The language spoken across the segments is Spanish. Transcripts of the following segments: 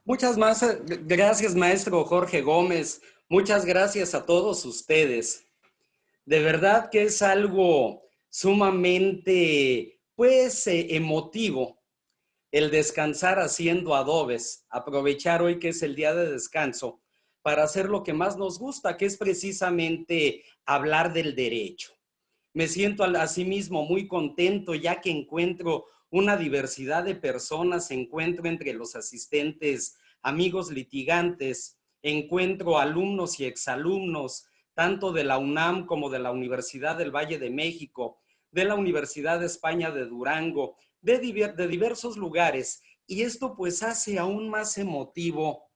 Muchas más gracias, maestro Jorge Gómez. Muchas gracias a todos ustedes. De verdad que es algo sumamente, emotivo el descansar haciendo adobes, aprovechar hoy que es el día de descanso para hacer lo que más nos gusta, que es precisamente hablar del derecho. Me siento asimismo muy contento ya que encuentro una diversidad de personas, encuentro entre los asistentes amigos litigantes, encuentro alumnos y exalumnos, tanto de la UNAM como de la Universidad del Valle de México, de la Universidad de España de Durango, de diversos lugares, y esto pues hace aún más emotivo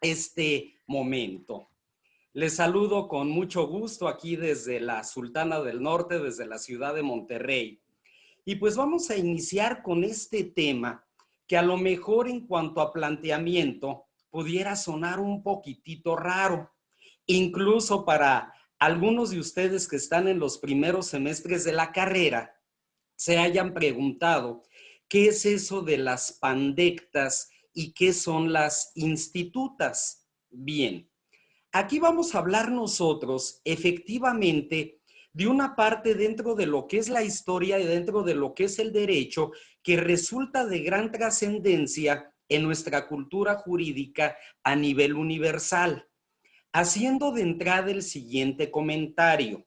este momento. Les saludo con mucho gusto aquí desde la Sultana del Norte, desde la ciudad de Monterrey. Y pues vamos a iniciar con este tema que a lo mejor en cuanto a planteamiento pudiera sonar un poquitito raro, incluso para algunos de ustedes que están en los primeros semestres de la carrera, se hayan preguntado qué es eso de las pandectas y qué son las institutas. Bien, aquí vamos a hablar nosotros efectivamente de una parte dentro de lo que es la historia y dentro de lo que es el derecho que resulta de gran trascendencia en nuestra cultura jurídica a nivel universal. Haciendo de entrada el siguiente comentario.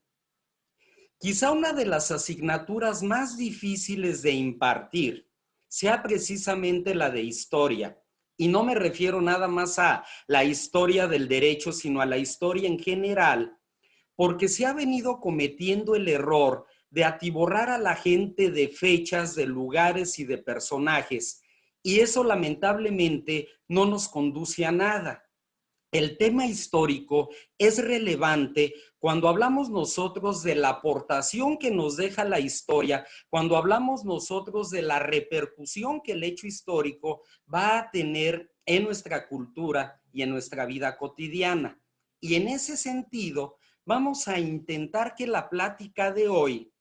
Quizá una de las asignaturas más difíciles de impartir sea precisamente la de historia. Y no me refiero nada más a la historia del derecho, sino a la historia en general, porque se ha venido cometiendo el error de atiborrar a la gente de fechas, de lugares y de personajes. Y eso lamentablemente no nos conduce a nada. El tema histórico es relevante cuando hablamos nosotros de la aportación que nos deja la historia, cuando hablamos nosotros de la repercusión que el hecho histórico va a tener en nuestra cultura y en nuestra vida cotidiana. Y en ese sentido, vamos a intentar que la plática de hoy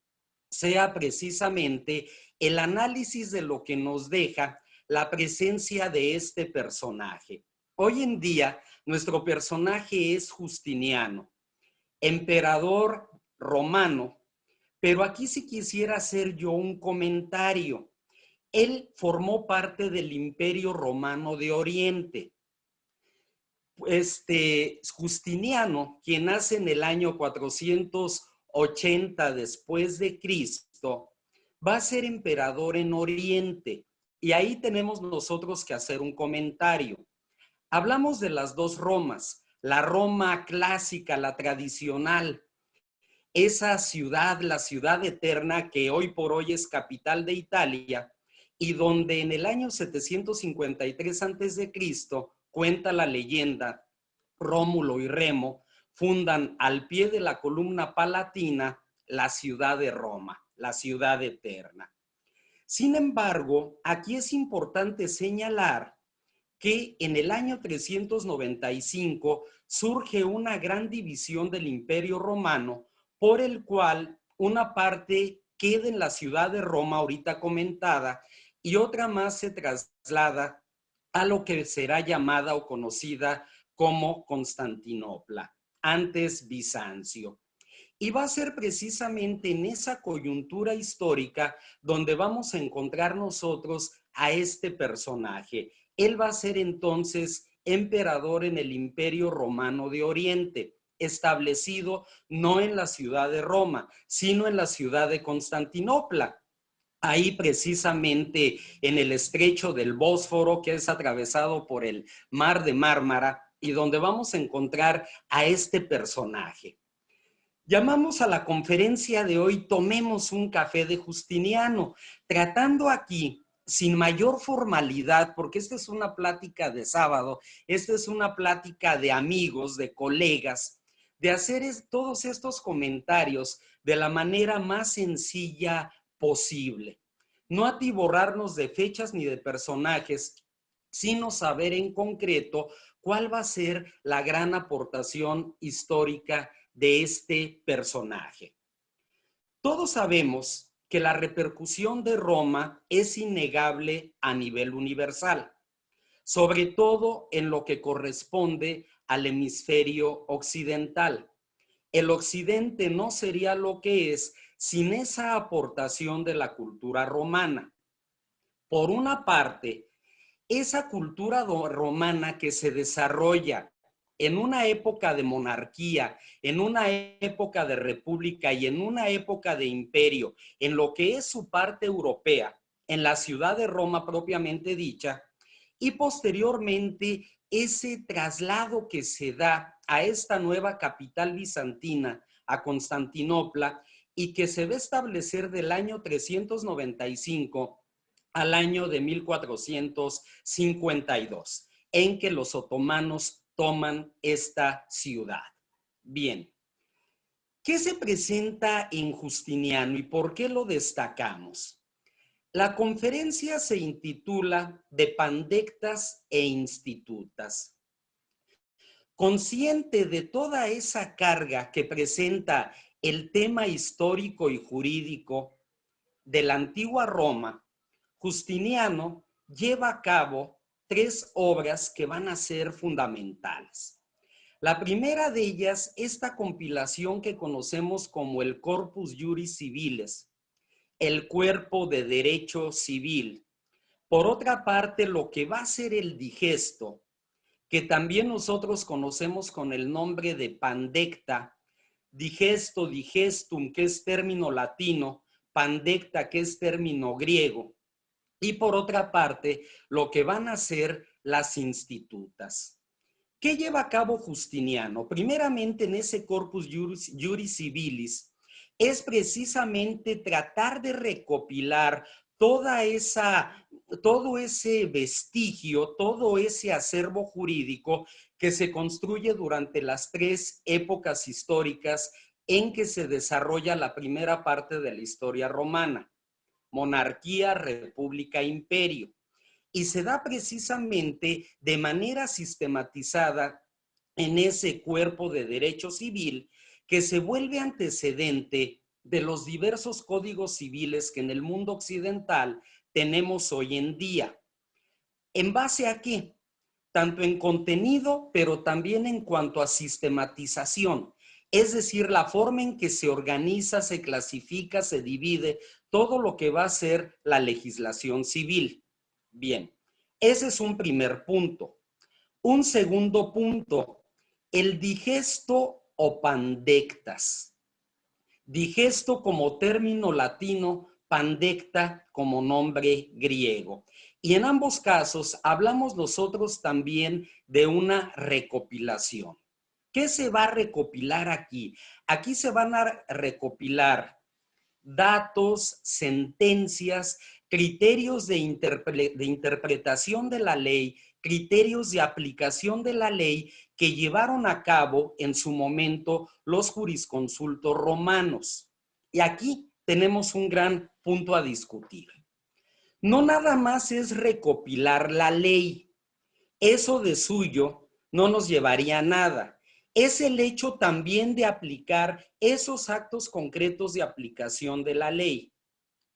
sea precisamente el análisis de lo que nos deja la presencia de este personaje. Hoy en día, nuestro personaje es Justiniano, emperador romano, pero aquí sí quisiera hacer yo un comentario. Él formó parte del Imperio Romano de Oriente. Justiniano, quien nace en el año 480 después de Cristo, va a ser emperador en Oriente. Y ahí tenemos nosotros que hacer un comentario. Hablamos de las dos Romas, la Roma clásica, la tradicional, esa ciudad, la ciudad eterna que hoy por hoy es capital de Italia y donde en el año 753 a.C., cuenta la leyenda, Rómulo y Remo fundan al pie de la columna palatina la ciudad de Roma, la ciudad eterna. Sin embargo, aquí es importante señalar que en el año 395 surge una gran división del Imperio Romano, por el cual una parte queda en la ciudad de Roma, ahorita comentada, y otra más se traslada a lo que será llamada o conocida como Constantinopla, antes Bizancio. Y va a ser precisamente en esa coyuntura histórica donde vamos a encontrar nosotros a este personaje. Él va a ser entonces emperador en el Imperio Romano de Oriente, establecido no en la ciudad de Roma, sino en la ciudad de Constantinopla. Ahí precisamente en el estrecho del Bósforo, que es atravesado por el mar de Mármara, y donde vamos a encontrar a este personaje. Llamamos a la conferencia de hoy Tomemos un café de Justiniano, tratando aquí sin mayor formalidad, porque esta es una plática de sábado, esta es una plática de amigos, de colegas, de hacer todos estos comentarios de la manera más sencilla posible. No atiborrarnos de fechas ni de personajes, sino saber en concreto cuál va a ser la gran aportación histórica de este personaje. Todos sabemos que la repercusión de Roma es innegable a nivel universal. sobre todo en lo que corresponde al hemisferio occidental. El occidente no sería lo que es sin esa aportación de la cultura romana. Por una parte, esa cultura romana que se desarrolla en una época de monarquía, en una época de república y en una época de imperio, en lo que es su parte europea, en la ciudad de Roma propiamente dicha, y posteriormente ese traslado que se da a esta nueva capital bizantina, a Constantinopla, y que se va a establecer del año 395 al año de 1452, en que los otomanos toman esta ciudad. Bien, ¿qué se presenta en Justiniano y por qué lo destacamos? La conferencia se intitula De Pandectas e Institutas. Consciente de toda esa carga que presenta el tema histórico y jurídico de la antigua Roma, Justiniano lleva a cabo 3 obras que van a ser fundamentales. La primera de ellas, esta compilación que conocemos como el Corpus Juris Civiles, el cuerpo de derecho civil. Por otra parte, lo que va a ser el digesto, que también nosotros conocemos con el nombre de pandecta, digesto, digestum, que es término latino, pandecta, que es término griego, y por otra parte, lo que van a ser las institutas. ¿Qué lleva a cabo Justiniano? Primeramente, en ese Corpus Juris Civilis, es precisamente tratar de recopilar todo ese vestigio, todo ese acervo jurídico que se construye durante las 3 épocas históricas en que se desarrolla la primera parte de la historia romana: monarquía, república, imperio. Y se da precisamente de manera sistematizada en ese cuerpo de derecho civil que se vuelve antecedente de los diversos códigos civiles que en el mundo occidental tenemos hoy en día. ¿En base a qué? Tanto en contenido, pero también en cuanto a sistematización, es decir, la forma en que se organiza, se clasifica, se divide todo lo que va a ser la legislación civil. Bien, ese es un primer punto. Un segundo punto, el digesto o pandectas. Digesto como término latino, pandecta como nombre griego. Y en ambos casos hablamos nosotros también de una recopilación. ¿Qué se va a recopilar aquí? Aquí se van a recopilar datos, sentencias, criterios de interpretación de la ley, criterios de aplicación de la ley que llevaron a cabo en su momento los jurisconsultos romanos. Y aquí tenemos un gran punto a discutir. No nada más es recopilar la ley. Eso de suyo no nos llevaría a nada. Es el hecho también de aplicar esos actos concretos de aplicación de la ley.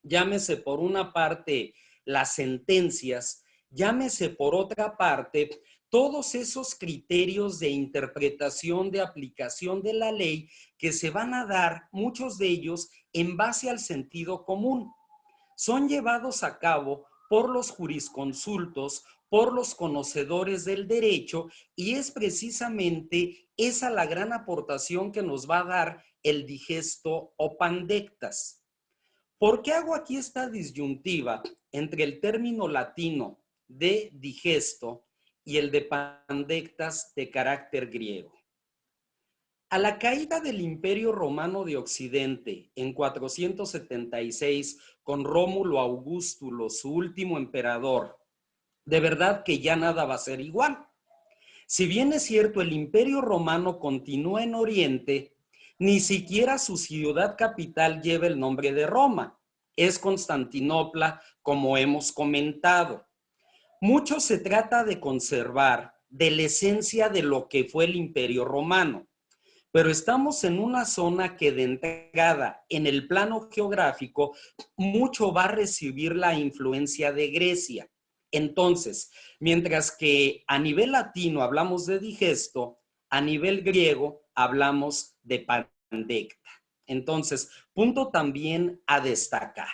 Llámese por una parte las sentencias, llámese por otra parte todos esos criterios de interpretación, de aplicación de la ley que se van a dar, muchos de ellos en base al sentido común. Son llevados a cabo por los jurisconsultos, por los conocedores del derecho, y es precisamente esa la gran aportación que nos va a dar el digesto o pandectas. ¿Por qué hago aquí esta disyuntiva entre el término latino de digesto y el de pandectas de carácter griego? A la caída del Imperio Romano de Occidente en 476 con Rómulo Augustulo, su último emperador, de verdad que ya nada va a ser igual. Si bien es cierto, el Imperio Romano continúa en Oriente, ni siquiera su ciudad capital lleva el nombre de Roma. Es Constantinopla, como hemos comentado. Mucho se trata de conservar de la esencia de lo que fue el Imperio Romano, pero estamos en una zona que de entrada, en el plano geográfico, mucho va a recibir la influencia de Grecia. Entonces, mientras que a nivel latino hablamos de digesto, a nivel griego hablamos de pandecta. Entonces, punto también a destacar.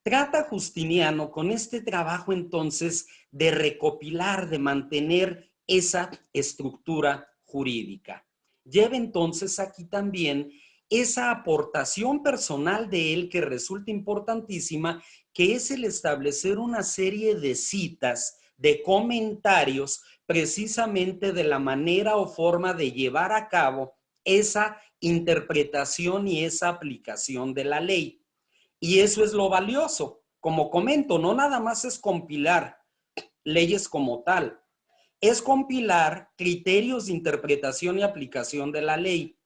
Trata Justiniano con este trabajo entonces de recopilar, de mantener esa estructura jurídica. Lleva entonces aquí también esa aportación personal de él que resulta importantísima, que es el establecer una serie de citas, de comentarios, precisamente de la manera o forma de llevar a cabo esa interpretación y esa aplicación de la ley. Y eso es lo valioso. Como comento, no nada más es compilar leyes como tal, es compilar criterios de interpretación y aplicación de la ley.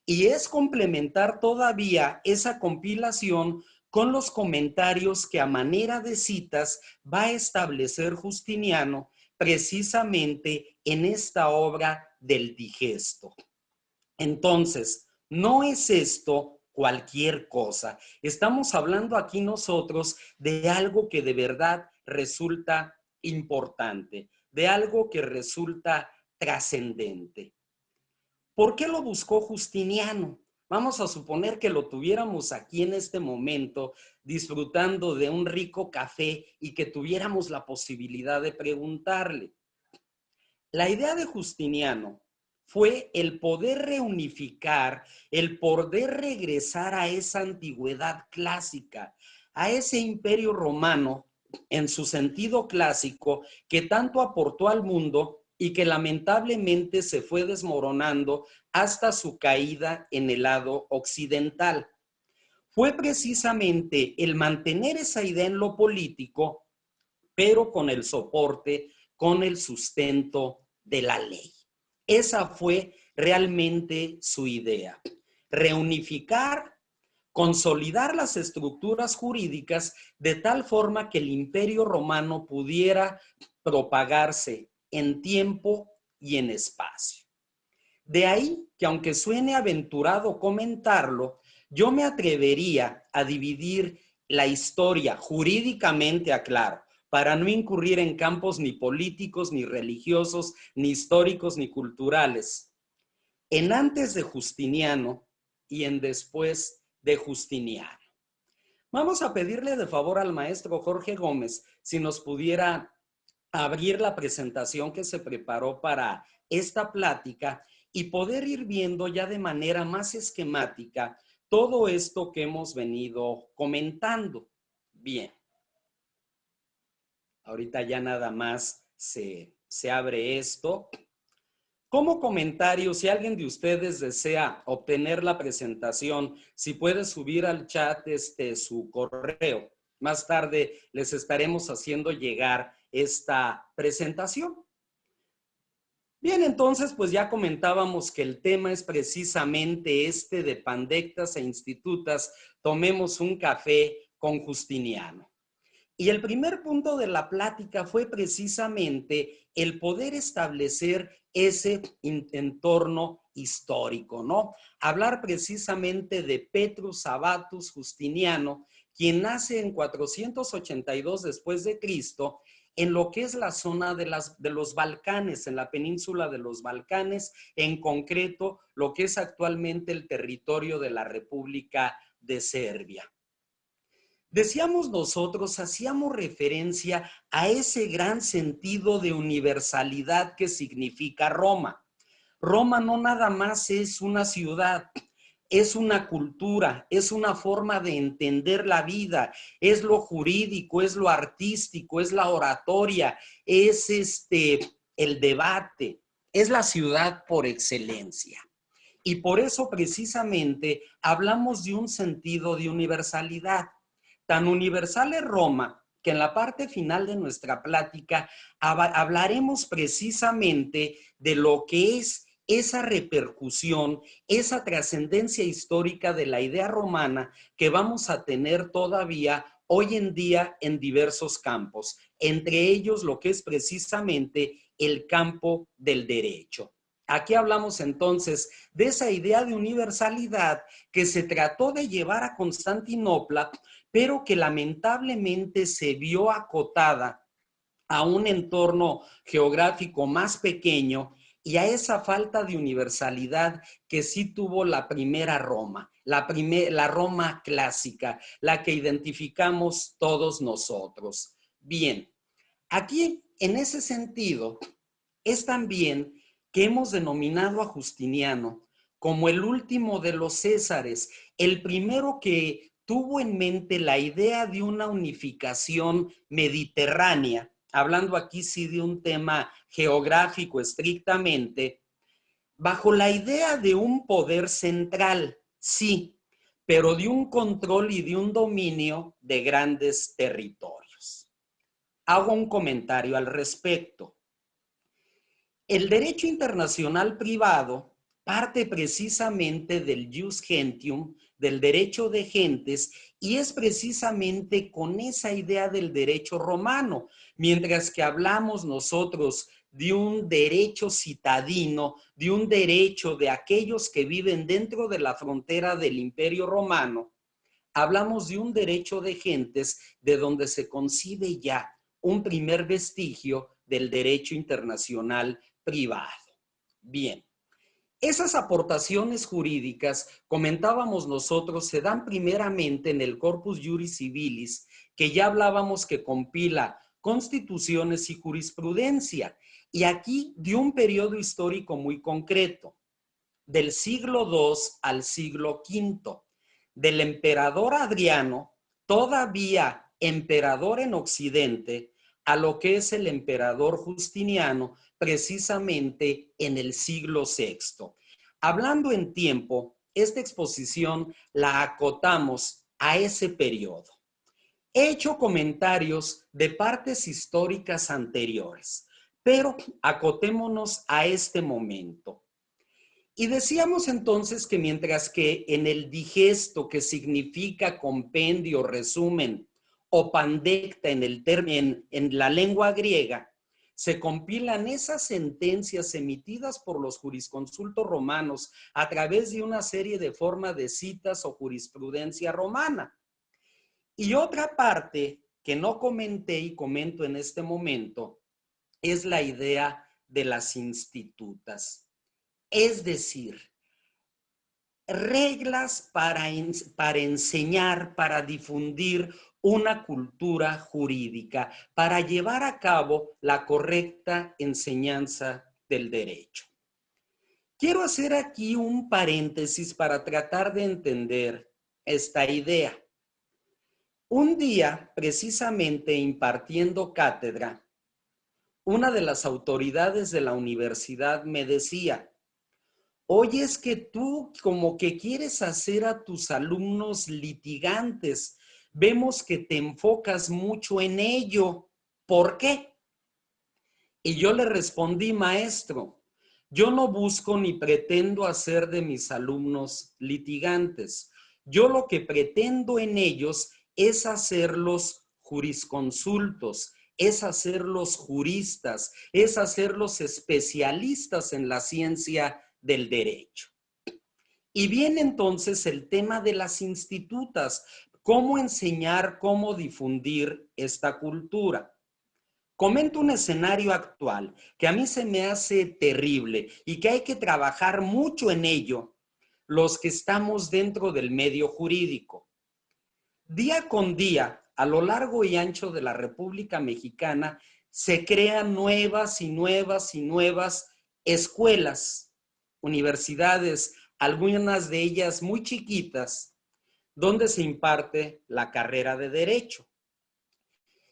Y es complementar todavía esa compilación con los comentarios que a manera de citas va a establecer Justiniano precisamente en esta obra del digesto. Entonces, no es esto cualquier cosa. Estamos hablando aquí nosotros de algo que de verdad resulta importante, de algo que resulta trascendente. ¿Por qué lo buscó Justiniano? Vamos a suponer que lo tuviéramos aquí en este momento disfrutando de un rico café y que tuviéramos la posibilidad de preguntarle. La idea de Justiniano fue el poder reunificar, el poder regresar a esa antigüedad clásica, a ese imperio romano en su sentido clásico que tanto aportó al mundo y que lamentablemente se fue desmoronando hasta su caída en el lado occidental. Fue precisamente el mantener esa idea en lo político, pero con el soporte, con el sustento de la ley. Esa fue realmente su idea. Reunificar, consolidar las estructuras jurídicas de tal forma que el imperio romano pudiera propagarse en tiempo y en espacio. De ahí que aunque suene aventurado comentarlo, yo me atrevería a dividir la historia jurídicamente, aclaro, para no incurrir en campos ni políticos, ni religiosos, ni históricos, ni culturales, en antes de Justiniano y en después de Justiniano. Vamos a pedirle de favor al maestro Jorge Gómez si nos pudiera abrir la presentación que se preparó para esta plática y poder ir viendo ya de manera más esquemática todo esto que hemos venido comentando. Bien, ahorita ya nada más se abre esto. Como comentario, si alguien de ustedes desea obtener la presentación, si puede subir al chat su correo. Más tarde les estaremos haciendo llegar esta presentación. Bien, entonces, pues ya comentábamos que el tema es precisamente este de pandectas e institutas. Tomemos un café con Justiniano. Y el primer punto de la plática fue precisamente el poder establecer ese entorno histórico, ¿no? Hablar precisamente de Petrus Abatus Justiniano, quien nace en 482 después de Cristo, en lo que es la zona de los Balcanes, en la península de los Balcanes, en concreto lo que es actualmente el territorio de la República de Serbia. Decíamos nosotros, hacíamos referencia a ese gran sentido de universalidad que significa Roma. Roma no nada más es una ciudad, es una cultura, es una forma de entender la vida, es lo jurídico, es lo artístico, es la oratoria, es el debate, es la ciudad por excelencia. Y por eso precisamente hablamos de un sentido de universalidad. Tan universal es Roma que en la parte final de nuestra plática hablaremos precisamente de lo que es esa repercusión, esa trascendencia histórica de la idea romana que vamos a tener todavía hoy en día en diversos campos, entre ellos lo que es precisamente el campo del derecho. Aquí hablamos entonces de esa idea de universalidad que se trató de llevar a Constantinopla, pero que lamentablemente se vio acotada a un entorno geográfico más pequeño y a esa falta de universalidad que sí tuvo la primera Roma, la Roma clásica, la que identificamos todos nosotros. Bien, aquí en ese sentido es también que hemos denominado a Justiniano como el último de los Césares, el primero que tuvo en mente la idea de una unificación mediterránea, hablando aquí sí de un tema geográfico estrictamente, bajo la idea de un poder central, sí, pero de un control y de un dominio de grandes territorios. Hago un comentario al respecto. El derecho internacional privado parte precisamente del jus gentium, del derecho de gentes, y es precisamente con esa idea del derecho romano, mientras que hablamos nosotros de un derecho citadino, de un derecho de aquellos que viven dentro de la frontera del Imperio Romano, hablamos de un derecho de gentes de donde se concibe ya un primer vestigio del derecho internacional privado. Bien, esas aportaciones jurídicas, comentábamos nosotros, se dan primeramente en el Corpus Juris Civilis, que ya hablábamos que compila constituciones y jurisprudencia, y aquí de un periodo histórico muy concreto, del siglo II al siglo V, del emperador Adriano, todavía emperador en Occidente, a lo que es el emperador Justiniano, precisamente en el siglo VI. Hablando en tiempo, esta exposición la acotamos a ese periodo. He hecho comentarios de partes históricas anteriores, pero acotémonos a este momento. Y decíamos entonces que mientras que en el digesto, que significa compendio, resumen, o pandecta en la lengua griega, se compilan esas sentencias emitidas por los jurisconsultos romanos a través de una serie de formas de citas o jurisprudencia romana. Y otra parte que no comenté y comento en este momento es la idea de las institutas. Es decir, reglas para enseñar, para difundir una cultura jurídica, para llevar a cabo la correcta enseñanza del derecho. Quiero hacer aquí un paréntesis para tratar de entender esta idea. Un día, precisamente impartiendo cátedra, una de las autoridades de la universidad me decía: oye, es que tú como que quieres hacer a tus alumnos litigantes. Vemos que te enfocas mucho en ello. ¿Por qué? Y yo le respondí: maestro, yo no busco ni pretendo hacer de mis alumnos litigantes. Yo lo que pretendo en ellos es hacerlos jurisconsultos, es hacerlos juristas, es hacerlos especialistas en la ciencia del derecho. Y viene entonces el tema de las institutas, cómo enseñar, cómo difundir esta cultura. Comento un escenario actual que a mí se me hace terrible y que hay que trabajar mucho en ello los que estamos dentro del medio jurídico. Día con día, a lo largo y ancho de la República Mexicana, se crean nuevas y nuevas y nuevas escuelas, universidades, algunas de ellas muy chiquitas, donde se imparte la carrera de Derecho.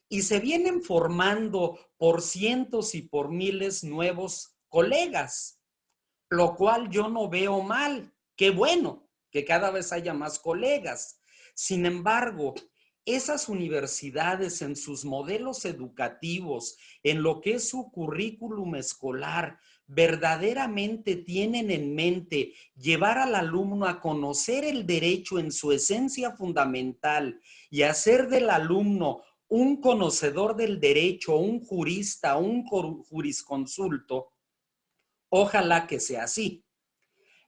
Y se vienen formando por cientos y por miles nuevos colegas, lo cual yo no veo mal. Qué bueno que cada vez haya más colegas. Sin embargo, esas universidades en sus modelos educativos, en lo que es su currículum escolar, verdaderamente tienen en mente llevar al alumno a conocer el derecho en su esencia fundamental y hacer del alumno un conocedor del derecho, un jurista, un jurisconsulto. Ojalá que sea así.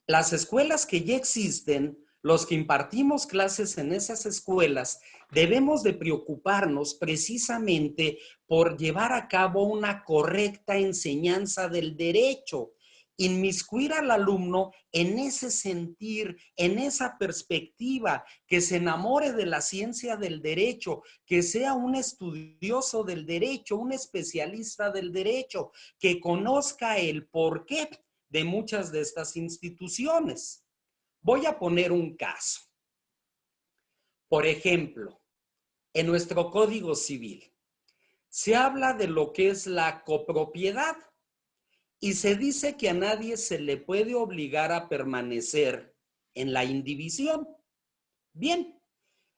Las escuelas que ya existen los que impartimos clases en esas escuelas, debemos de preocuparnos precisamente por llevar a cabo una correcta enseñanza del derecho, inmiscuir al alumno en ese sentir, en esa perspectiva, que se enamore de la ciencia del derecho, que sea un estudioso del derecho, un especialista del derecho, que conozca el porqué de muchas de estas instituciones. Voy a poner un caso. Por ejemplo, en nuestro Código Civil se habla de lo que es la copropiedad y se dice que a nadie se le puede obligar a permanecer en la indivisión. Bien,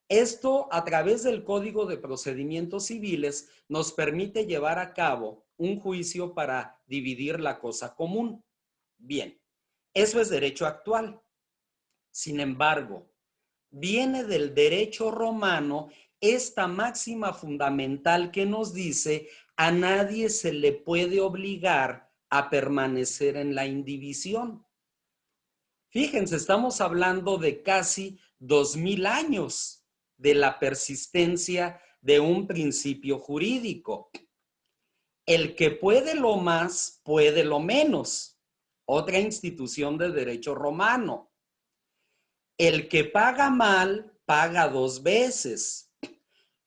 esto a través del Código de Procedimientos Civiles nos permite llevar a cabo un juicio para dividir la cosa común. Bien, eso es derecho actual. Sin embargo, viene del derecho romano esta máxima fundamental que nos dice: a nadie se le puede obligar a permanecer en la indivisión. Fíjense, estamos hablando de casi 2000 años de la persistencia de un principio jurídico. El que puede lo más, puede lo menos. Otra institución de derecho romano. El que paga mal, paga dos veces.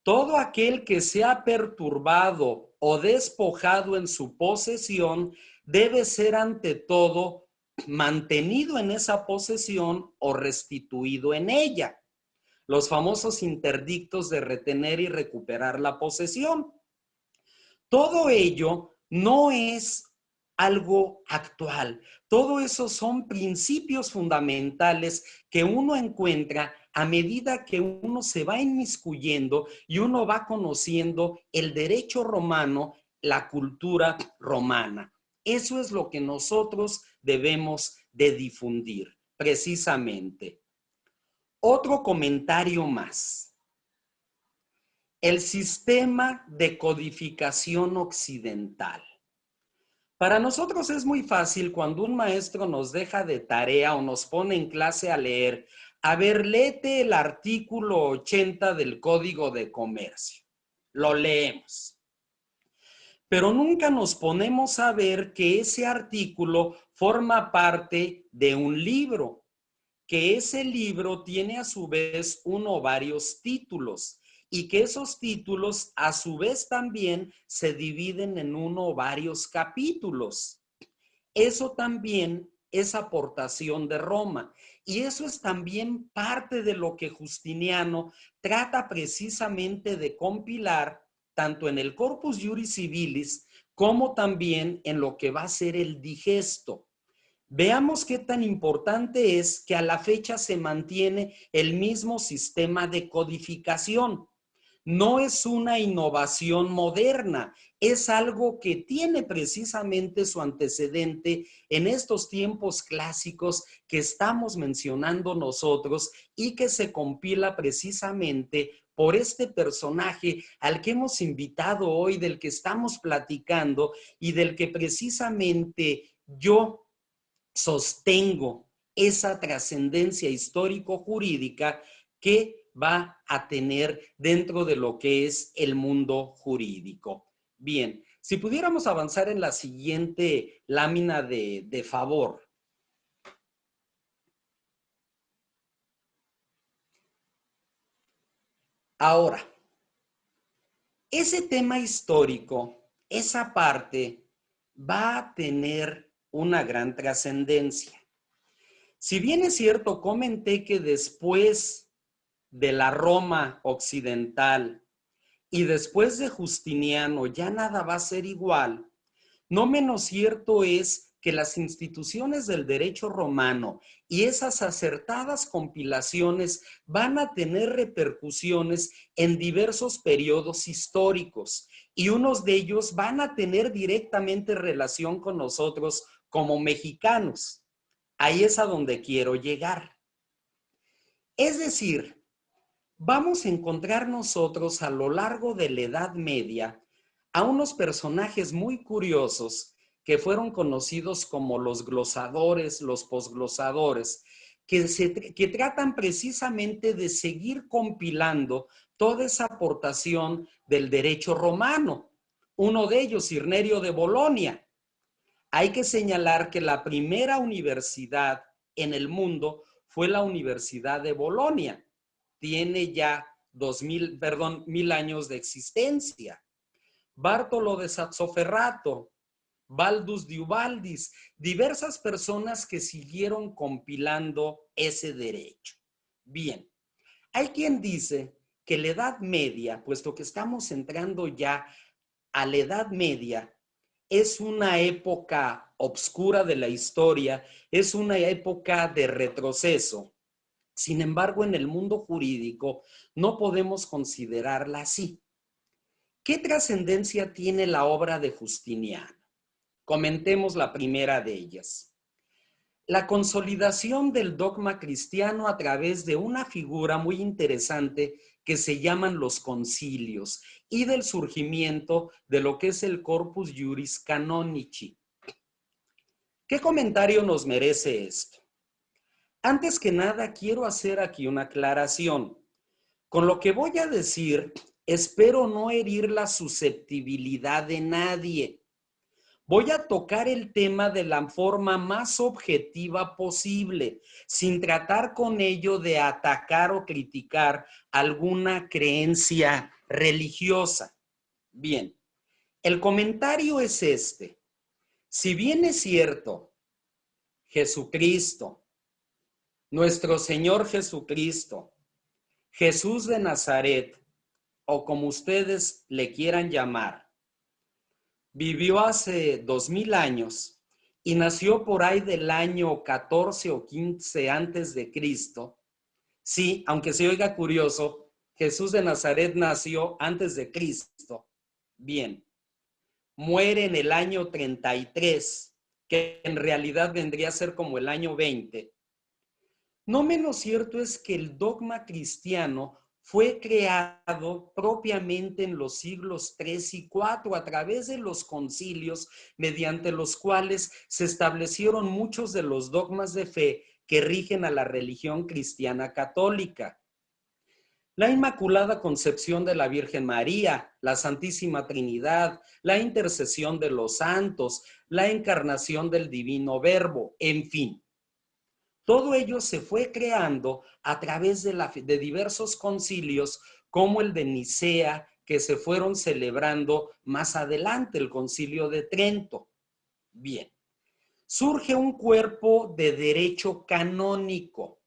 Todo aquel que sea perturbado o despojado en su posesión debe ser ante todo mantenido en esa posesión o restituido en ella. Los famosos interdictos de retener y recuperar la posesión. Todo ello no es algo actual. Todo eso son principios fundamentales que uno encuentra a medida que uno se va inmiscuyendo y uno va conociendo el derecho romano, la cultura romana. Eso es lo que nosotros debemos de difundir, precisamente. Otro comentario más. El sistema de codificación occidental. Para nosotros es muy fácil cuando un maestro nos deja de tarea o nos pone en clase a leer: a ver, léete el artículo 80 del Código de Comercio. Lo leemos. Pero nunca nos ponemos a ver que ese artículo forma parte de un libro, que ese libro tiene a su vez uno o varios títulos y que esos títulos a su vez también se dividen en uno o varios capítulos. Eso también es aportación de Roma y eso es también parte de lo que Justiniano trata precisamente de compilar tanto en el Corpus Juris Civilis como también en lo que va a ser el Digesto. Veamos qué tan importante es que a la fecha se mantiene el mismo sistema de codificación. No es una innovación moderna, es algo que tiene precisamente su antecedente en estos tiempos clásicos que estamos mencionando nosotros y que se compila precisamente por este personaje al que hemos invitado hoy, del que estamos platicando y del que precisamente yo sostengo esa trascendencia histórico-jurídica que va a tener dentro de lo que es el mundo jurídico. Bien, si pudiéramos avanzar en la siguiente lámina de favor. Ahora, ese tema histórico, esa parte, va a tener una gran trascendencia. Si bien es cierto, comenté que después de la Roma occidental y después de Justiniano ya nada va a ser igual, no menos cierto es que las instituciones del derecho romano y esas acertadas compilaciones van a tener repercusiones en diversos periodos históricos y unos de ellos van a tener directamente relación con nosotros como mexicanos. Ahí es a donde quiero llegar. Es decir, vamos a encontrar nosotros a lo largo de la Edad Media a unos personajes muy curiosos que fueron conocidos como los glosadores, los posglosadores, que tratan precisamente de seguir compilando toda esa aportación del derecho romano. Uno de ellos, Irnerio de Bolonia. Hay que señalar que la primera universidad en el mundo fue la Universidad de Bolonia. Tiene ya 1000 años de existencia. Bartolo de Sassoferrato, Baldus de Ubaldis, diversas personas que siguieron compilando ese derecho. Bien, hay quien dice que la Edad Media, puesto que estamos entrando ya a la Edad Media, es una época obscura de la historia, es una época de retroceso. Sin embargo, en el mundo jurídico no podemos considerarla así. ¿Qué trascendencia tiene la obra de Justiniano? Comentemos la primera de ellas. La consolidación del dogma cristiano a través de una figura muy interesante que se llaman los concilios y del surgimiento de lo que es el Corpus Juris Canonici. ¿Qué comentario nos merece esto? Antes que nada, quiero hacer aquí una aclaración. Con lo que voy a decir, espero no herir la susceptibilidad de nadie. Voy a tocar el tema de la forma más objetiva posible, sin tratar con ello de atacar o criticar alguna creencia religiosa. Bien, el comentario es este. Si bien es cierto, Jesucristo, nuestro Señor Jesucristo, Jesús de Nazaret, o como ustedes le quieran llamar, vivió hace 2000 años y nació por ahí del año 14 o 15 antes de Cristo. Sí, aunque se oiga curioso, Jesús de Nazaret nació antes de Cristo. Bien, muere en el año 33, que en realidad vendría a ser como el año 20. No menos cierto es que el dogma cristiano fue creado propiamente en los siglos III y IV a través de los concilios mediante los cuales se establecieron muchos de los dogmas de fe que rigen a la religión cristiana católica. La Inmaculada Concepción de la Virgen María, la Santísima Trinidad, la intercesión de los santos, la encarnación del Divino Verbo, en fin. Todo ello se fue creando a través de diversos concilios, como el de Nicea, que se fueron celebrando más adelante, el Concilio de Trento. Bien, surge un cuerpo de derecho canónico.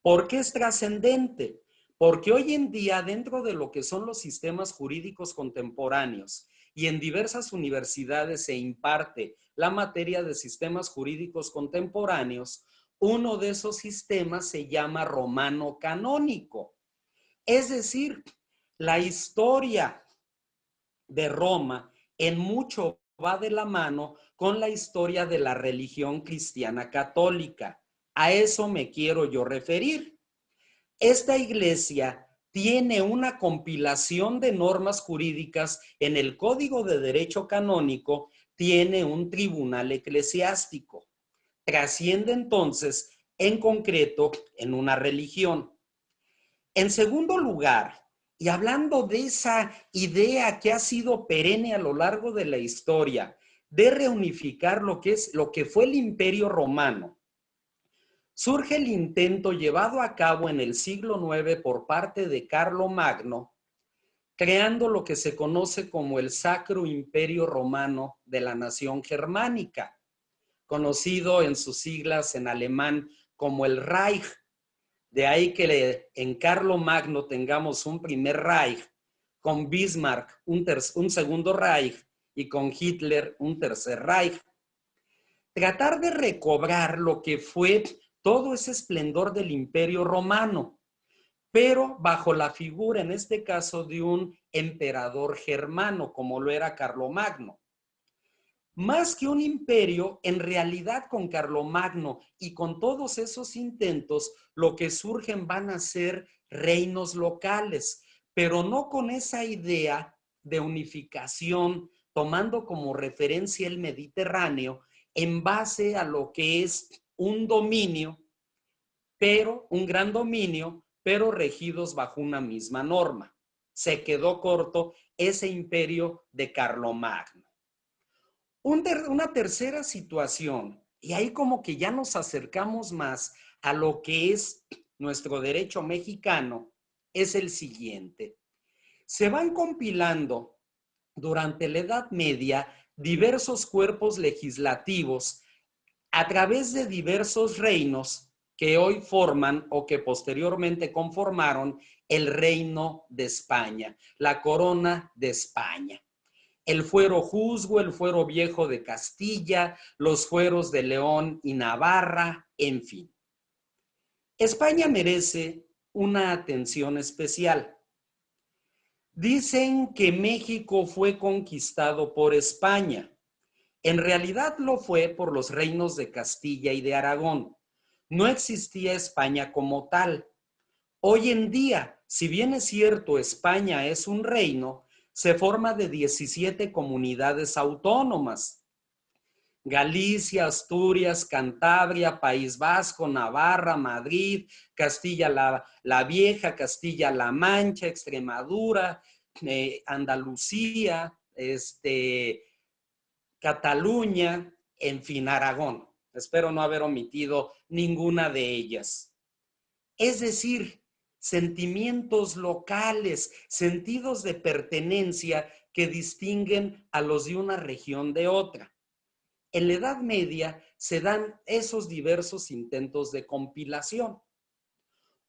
¿Por qué es trascendente? Porque hoy en día, dentro de lo que son los sistemas jurídicos contemporáneos y en diversas universidades se imparte la materia de sistemas jurídicos contemporáneos, uno de esos sistemas se llama romano canónico. Es decir, la historia de Roma en mucho va de la mano con la historia de la religión cristiana católica. A eso me quiero yo referir. Esta iglesia tiene una compilación de normas jurídicas en el Código de Derecho Canónico, tiene un tribunal eclesiástico. Trasciende entonces, en concreto, en una religión. En segundo lugar, y hablando de esa idea que ha sido perenne a lo largo de la historia, de reunificar lo que fue el Imperio Romano, surge el intento llevado a cabo en el siglo IX por parte de Carlomagno, creando lo que se conoce como el Sacro Imperio Romano de la nación germánica, conocido en sus siglas en alemán como el Reich. De ahí que en Carlomagno tengamos un primer Reich, con Bismarck un segundo Reich y con Hitler un tercer Reich. Tratar de recobrar lo que fue todo ese esplendor del Imperio Romano, pero bajo la figura, en este caso, de un emperador germano, como lo era Carlomagno. Más que un imperio, en realidad con Carlomagno y con todos esos intentos, lo que surgen van a ser reinos locales, pero no con esa idea de unificación, tomando como referencia el Mediterráneo en base a lo que es un dominio pero un gran dominio, pero regidos bajo una misma norma. Se quedó corto ese imperio de Carlomagno. Una tercera situación, y ahí como que ya nos acercamos más a lo que es nuestro derecho mexicano, es el siguiente. Se van compilando durante la Edad Media diversos cuerpos legislativos a través de diversos reinos que hoy forman o que posteriormente conformaron el Reino de España, la Corona de España. El fuero juzgo, el fuero viejo de Castilla, los fueros de León y Navarra, en fin. España merece una atención especial. Dicen que México fue conquistado por España. En realidad lo fue por los reinos de Castilla y de Aragón. No existía España como tal. Hoy en día, si bien es cierto, España es un reino, se forma de 17 comunidades autónomas. Galicia, Asturias, Cantabria, País Vasco, Navarra, Madrid, Castilla la Vieja, Castilla-La Mancha, Extremadura, Andalucía, Cataluña, en fin, Aragón. Espero no haber omitido ninguna de ellas. Es decir, sentimientos locales, sentidos de pertenencia que distinguen a los de una región de otra. En la Edad Media se dan esos diversos intentos de compilación.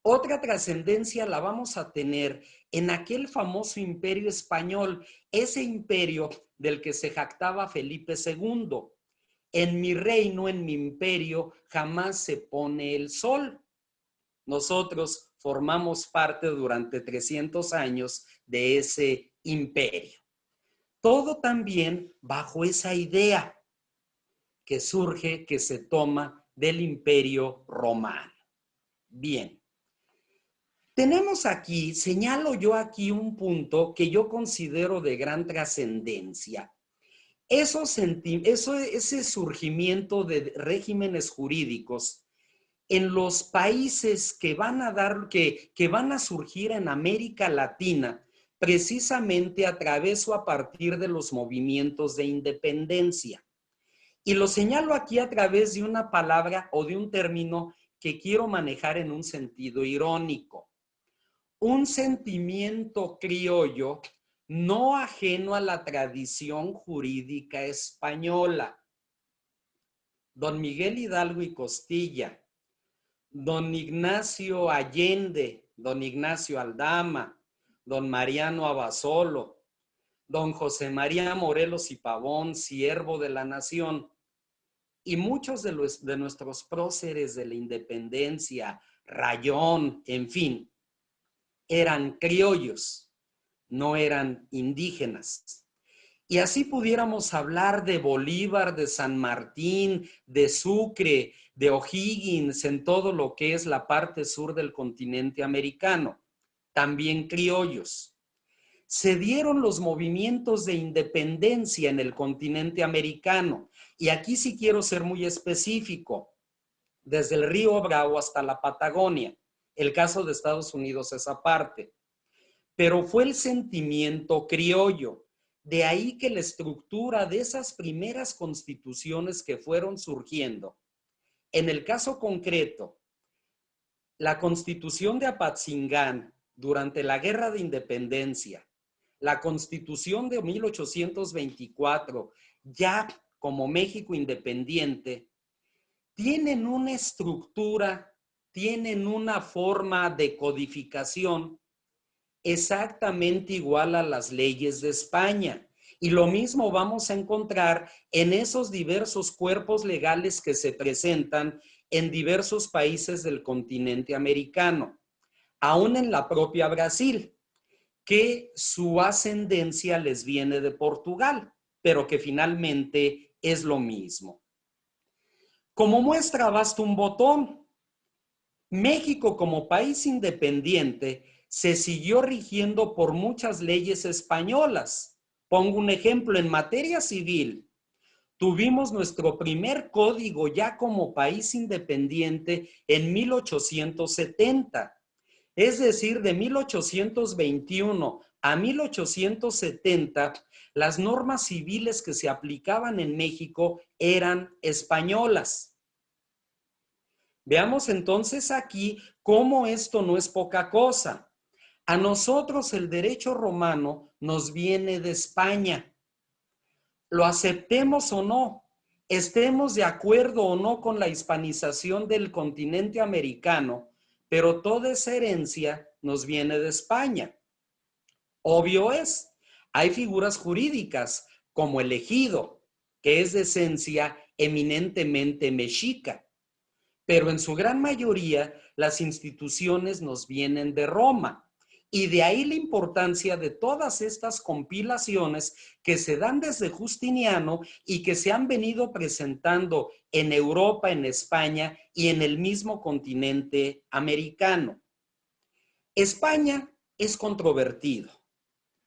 Otra trascendencia la vamos a tener en aquel famoso imperio español, ese imperio del que se jactaba Felipe II. En mi reino, en mi imperio, jamás se pone el sol. Nosotros formamos parte durante 300 años de ese imperio. Todo también bajo esa idea que surge, que se toma del imperio romano. Bien. Tenemos aquí, señalo yo aquí un punto que yo considero de gran trascendencia. Ese surgimiento de regímenes jurídicos en los países que van a surgir en América Latina, precisamente a través o a partir de los movimientos de independencia. Y lo señalo aquí a través de una palabra o de un término que quiero manejar en un sentido irónico. Un sentimiento criollo no ajeno a la tradición jurídica española. Don Miguel Hidalgo y Costilla, don Ignacio Allende, don Ignacio Aldama, don Mariano Abasolo, don José María Morelos y Pavón, siervo de la nación, y muchos de nuestros próceres de la independencia, Rayón, en fin, eran criollos, no eran indígenas. Y así pudiéramos hablar de Bolívar, de San Martín, de Sucre, de O'Higgins, en todo lo que es la parte sur del continente americano, también criollos. Se dieron los movimientos de independencia en el continente americano, y aquí sí quiero ser muy específico, desde el río Bravo hasta la Patagonia. El caso de Estados Unidos es aparte. Pero fue el sentimiento criollo. De ahí que la estructura de esas primeras constituciones que fueron surgiendo, en el caso concreto, la Constitución de Apatzingán durante la Guerra de Independencia, la Constitución de 1824, ya como México independiente, tienen una estructura, tienen una forma de codificación exactamente igual a las leyes de España. Y lo mismo vamos a encontrar en esos diversos cuerpos legales que se presentan en diversos países del continente americano, aún en la propia Brasil, que su ascendencia les viene de Portugal, pero que finalmente es lo mismo. Como muestra basta un botón. México como país independiente se siguió rigiendo por muchas leyes españolas. Pongo un ejemplo en materia civil. tuvimos nuestro primer código ya como país independiente en 1870. Es decir, de 1821 a 1870, las normas civiles que se aplicaban en México eran españolas. Veamos entonces aquí cómo esto no es poca cosa. A nosotros el derecho romano nos viene de España. Lo aceptemos o no, estemos de acuerdo o no con la hispanización del continente americano, pero toda esa herencia nos viene de España. Obvio es, hay figuras jurídicas como el ejido, que es de esencia eminentemente mexica, pero en su gran mayoría las instituciones nos vienen de Roma. Y de ahí la importancia de todas estas compilaciones que se dan desde Justiniano y que se han venido presentando en Europa, en España y en el mismo continente americano. España es controvertido.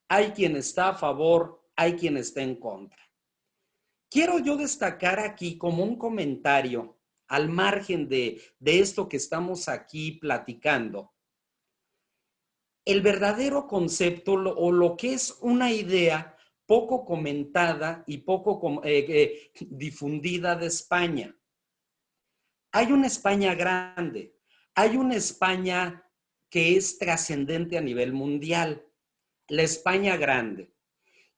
Hay quien está a favor, hay quien está en contra. Quiero yo destacar aquí como un comentario al margen de esto que estamos aquí platicando, el verdadero concepto o lo que es una idea poco comentada y poco difundida de España. Hay una España grande, hay una España que es trascendente a nivel mundial, la España grande.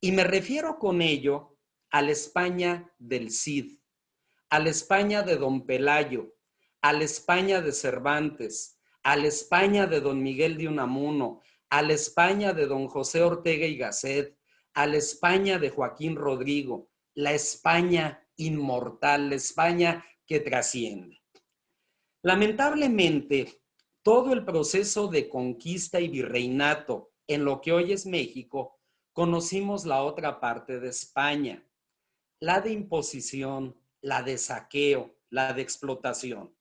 Y me refiero con ello a la España del Cid, a la España de Don Pelayo, a la España de Cervantes, a la España de Don Miguel de Unamuno, a la España de Don José Ortega y Gasset, a la España de Joaquín Rodrigo, la España inmortal, la España que trasciende. Lamentablemente, todo el proceso de conquista y virreinato en lo que hoy es México, conocimos la otra parte de España, la de imposición, la de saqueo, la de explotación.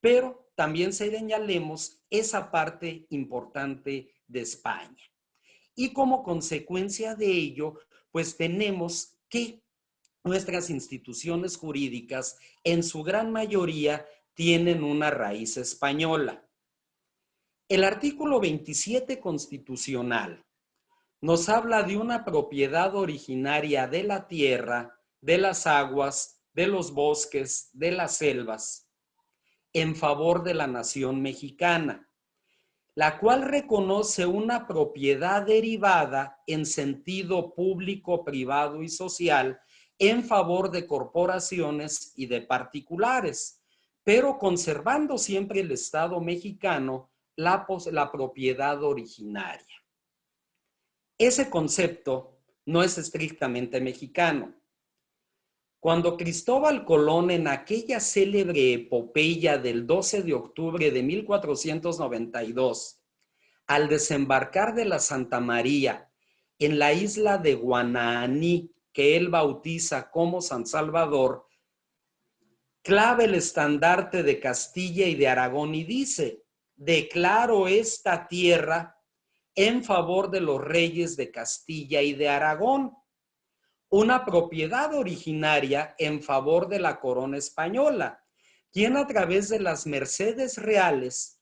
Pero también señalemos esa parte importante de España. Y como consecuencia de ello, pues tenemos que nuestras instituciones jurídicas, en su gran mayoría, tienen una raíz española. El artículo 27 constitucional nos habla de una propiedad originaria de la tierra, de las aguas, de los bosques, de las selvas, en favor de la nación mexicana, la cual reconoce una propiedad derivada en sentido público, privado y social en favor de corporaciones y de particulares, pero conservando siempre el Estado mexicano la propiedad originaria. Ese concepto no es estrictamente mexicano. Cuando Cristóbal Colón, en aquella célebre epopeya del 12 de octubre de 1492, al desembarcar de la Santa María en la isla de Guananí, que él bautiza como San Salvador, clava el estandarte de Castilla y de Aragón y dice: declaro esta tierra en favor de los reyes de Castilla y de Aragón, una propiedad originaria en favor de la corona española, quien a través de las mercedes reales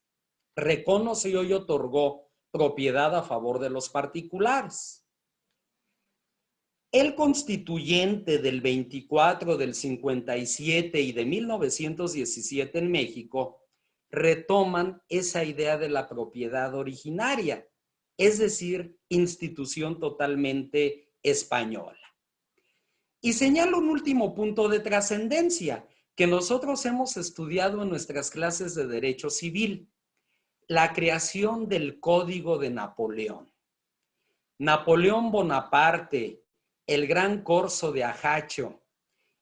reconoció y otorgó propiedad a favor de los particulares. El constituyente del 24, del 57 y de 1917 en México retoman esa idea de la propiedad originaria, es decir, institución totalmente española. Y señalo un último punto de trascendencia que nosotros hemos estudiado en nuestras clases de Derecho Civil: la creación del Código de Napoleón. Napoleón Bonaparte, el gran corso de Ajacho,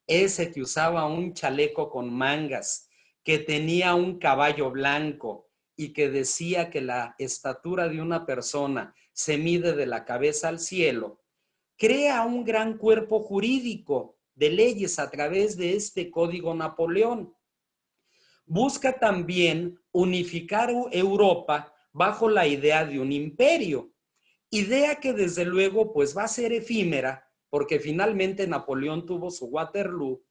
ese que usaba un chaleco con mangas, que tenía un caballo blanco y que decía que la estatura de una persona se mide de la cabeza al cielo, crea un gran cuerpo jurídico de leyes a través de este Código Napoleón. Busca también unificar Europa bajo la idea de un imperio, idea que desde luego pues va a ser efímera, porque finalmente Napoleón tuvo su Waterloo,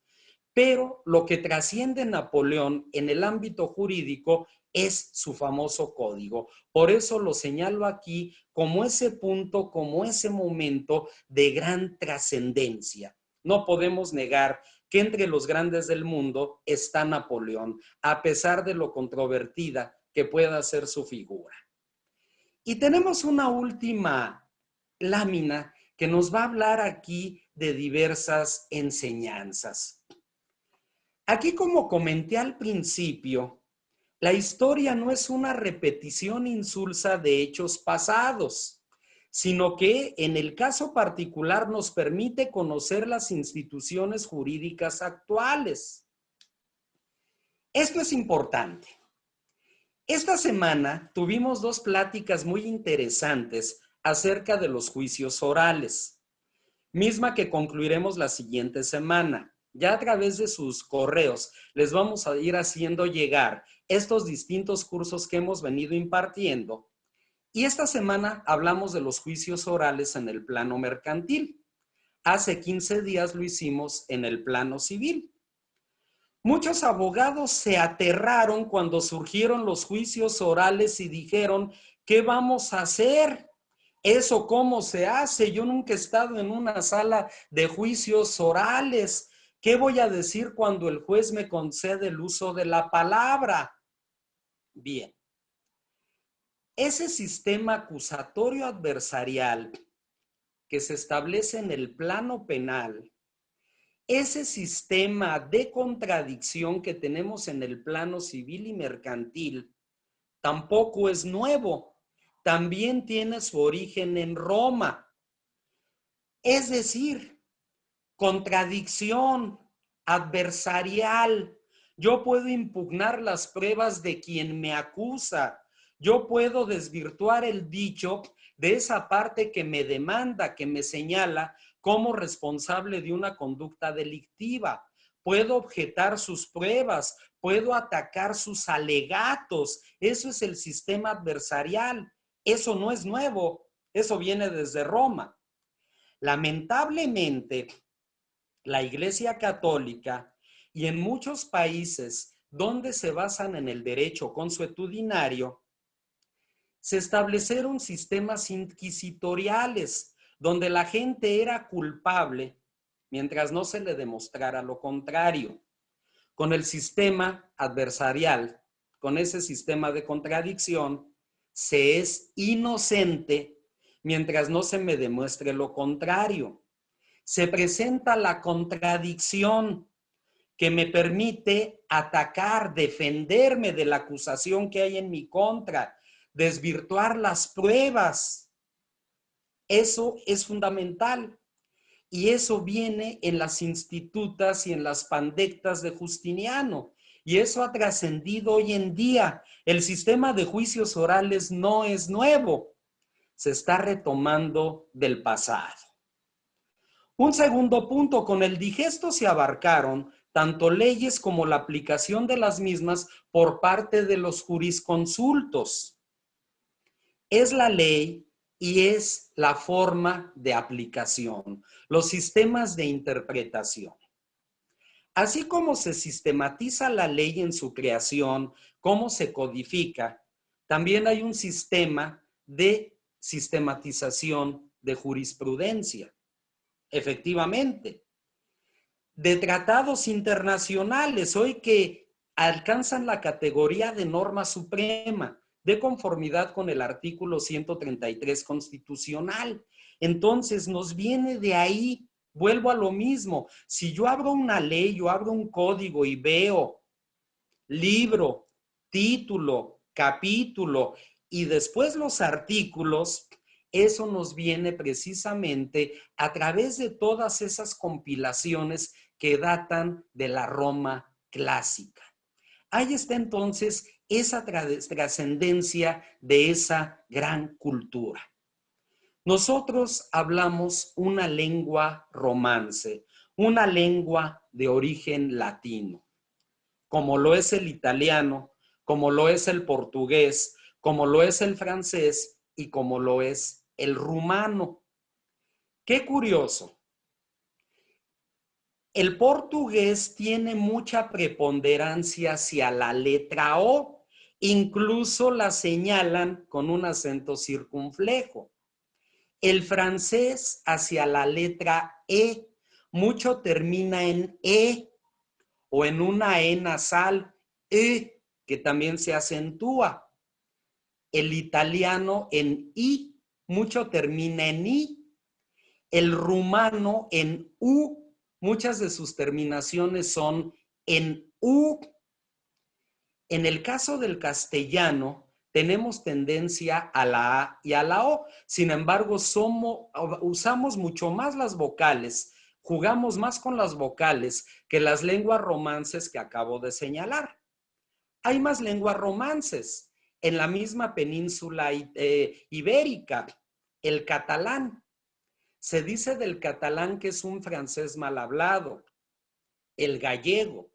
pero lo que trasciende Napoleón en el ámbito jurídico es su famoso código. Por eso lo señalo aquí como ese punto, como ese momento de gran trascendencia. No podemos negar que entre los grandes del mundo está Napoleón, a pesar de lo controvertida que pueda ser su figura. Y tenemos una última lámina que nos va a hablar aquí de diversas enseñanzas. Aquí, como comenté al principio, la historia no es una repetición insulsa de hechos pasados, sino que en el caso particular nos permite conocer las instituciones jurídicas actuales. Esto es importante. Esta semana tuvimos dos pláticas muy interesantes acerca de los juicios orales, misma que concluiremos la siguiente semana. Ya a través de sus correos les vamos a ir haciendo llegar estos distintos cursos que hemos venido impartiendo. Y esta semana hablamos de los juicios orales en el plano mercantil. Hace 15 días lo hicimos en el plano civil. Muchos abogados se aterraron cuando surgieron los juicios orales y dijeron, ¿qué vamos a hacer? ¿Eso cómo se hace? Yo nunca he estado en una sala de juicios orales. ¿Qué voy a decir cuando el juez me concede el uso de la palabra? Bien, ese sistema acusatorio adversarial que se establece en el plano penal, ese sistema de contradicción que tenemos en el plano civil y mercantil, tampoco es nuevo. También tiene su origen en Roma. Es decir, contradicción adversarial. Yo puedo impugnar las pruebas de quien me acusa. Yo puedo desvirtuar el dicho de esa parte que me demanda, que me señala como responsable de una conducta delictiva. Puedo objetar sus pruebas, puedo atacar sus alegatos. Eso es el sistema adversarial. Eso no es nuevo, eso viene desde Roma. Lamentablemente, la Iglesia Católica y en muchos países donde se basan en el derecho consuetudinario, se establecieron sistemas inquisitoriales donde la gente era culpable mientras no se le demostrara lo contrario. Con el sistema adversarial, con ese sistema de contradicción, se es inocente mientras no se me demuestre lo contrario. Se presenta la contradicción que me permite atacar, defenderme de la acusación que hay en mi contra, desvirtuar las pruebas. Eso es fundamental. Y eso viene en las institutas y en las pandectas de Justiniano. Y eso ha trascendido hoy en día. El sistema de juicios orales no es nuevo. Se está retomando del pasado. Un segundo punto, con el digesto se abarcaron tanto leyes como la aplicación de las mismas por parte de los jurisconsultos. Es la ley y es la forma de aplicación, los sistemas de interpretación. Así como se sistematiza la ley en su creación, cómo se codifica, también hay un sistema de sistematización de jurisprudencia. Efectivamente, de tratados internacionales, hoy que alcanzan la categoría de norma suprema, de conformidad con el artículo 133 constitucional. Entonces, nos viene de ahí, vuelvo a lo mismo, si yo abro una ley, yo abro un código y veo libro, título, capítulo y después los artículos, eso nos viene precisamente a través de todas esas compilaciones que datan de la Roma clásica. Ahí está entonces esa trascendencia de esa gran cultura. Nosotros hablamos una lengua romance, una lengua de origen latino, como lo es el italiano, como lo es el portugués, como lo es el francés y como lo es el rumano. Qué curioso. El portugués tiene mucha preponderancia hacia la letra O, incluso la señalan con un acento circunflejo. El francés hacia la letra E, mucho termina en E o en una E nasal, E, que también se acentúa. El italiano en I, mucho termina en I. El rumano en U, muchas de sus terminaciones son en U. En el caso del castellano, tenemos tendencia a la A y a la O. Sin embargo, usamos mucho más las vocales, jugamos más con las vocales que las lenguas romances que acabo de señalar. Hay más lenguas romances en la misma península ibérica, el catalán. Se dice del catalán que es un francés mal hablado, el gallego,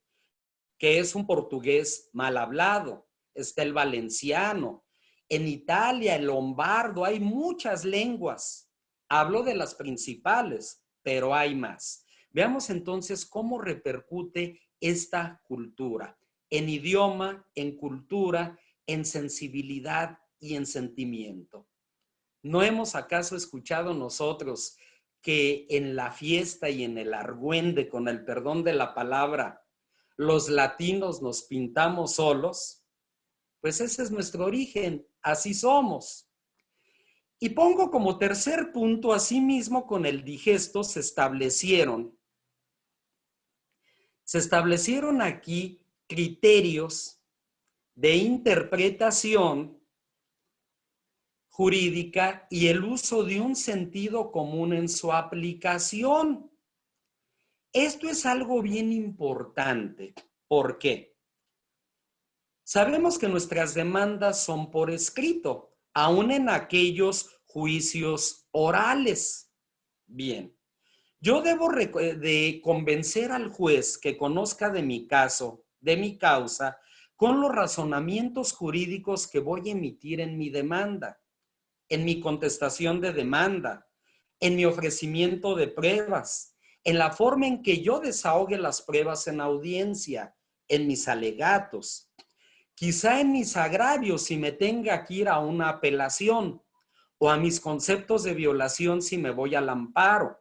que es un portugués mal hablado, está el valenciano. En Italia, el lombardo, hay muchas lenguas. Hablo de las principales, pero hay más. Veamos entonces cómo repercute esta cultura en idioma, en cultura, en sensibilidad y en sentimiento. ¿No hemos acaso escuchado nosotros que en la fiesta y en el argüende, con el perdón de la palabra, los latinos nos pintamos solos? Pues ese es nuestro origen, así somos. Y pongo como tercer punto, asimismo con el digesto se establecieron aquí criterios de interpretación jurídica y el uso de un sentido común en su aplicación. Esto es algo bien importante. ¿Por qué? Sabemos que nuestras demandas son por escrito, aún en aquellos juicios orales. Bien, yo debo de convencer al juez que conozca de mi caso, de mi causa, con los razonamientos jurídicos que voy a emitir en mi demanda, en mi contestación de demanda, en mi ofrecimiento de pruebas, en la forma en que yo desahogue las pruebas en audiencia, en mis alegatos, quizá en mis agravios si me tenga que ir a una apelación, o a mis conceptos de violación si me voy al amparo.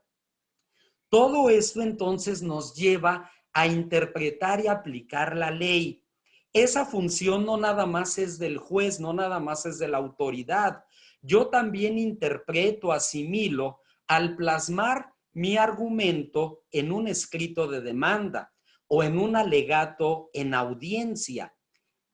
Todo esto entonces nos lleva a interpretar y aplicar la ley. Esa función no nada más es del juez, no nada más es de la autoridad. Yo también interpreto, asimilo al plasmar mi argumento en un escrito de demanda o en un alegato en audiencia.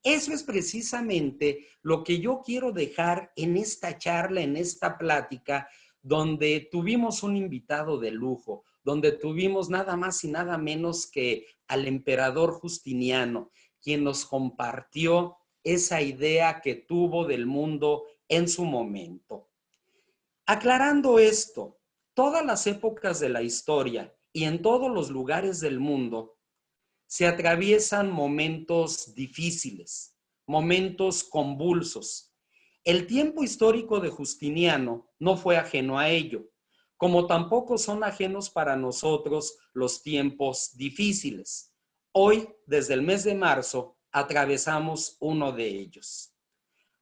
Eso es precisamente lo que yo quiero dejar en esta charla, en esta plática, donde tuvimos un invitado de lujo, donde tuvimos nada más y nada menos que al emperador Justiniano, quien nos compartió esa idea que tuvo del mundo en su momento. Aclarando esto, todas las épocas de la historia y en todos los lugares del mundo se atraviesan momentos difíciles, momentos convulsos. El tiempo histórico de Justiniano no fue ajeno a ello, como tampoco son ajenos para nosotros los tiempos difíciles. Hoy, desde el mes de marzo, atravesamos uno de ellos.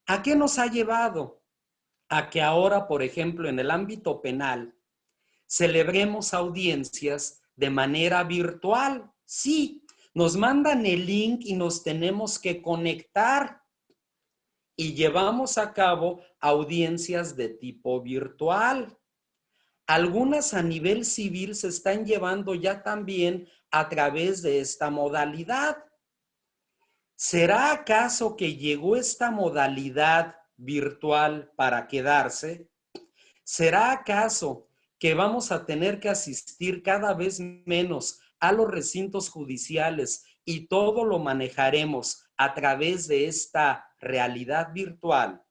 ¿A qué nos ha llevado? A que ahora, por ejemplo, en el ámbito penal, celebremos audiencias de manera virtual. Sí, nos mandan el link y nos tenemos que conectar y llevamos a cabo audiencias de tipo virtual. Algunas a nivel civil se están llevando ya también a través de esta modalidad. ¿Será acaso que llegó esta modalidad virtual para quedarse? ¿Será acaso que vamos a tener que asistir cada vez menos a los recintos judiciales y todo lo manejaremos a través de esta realidad virtual?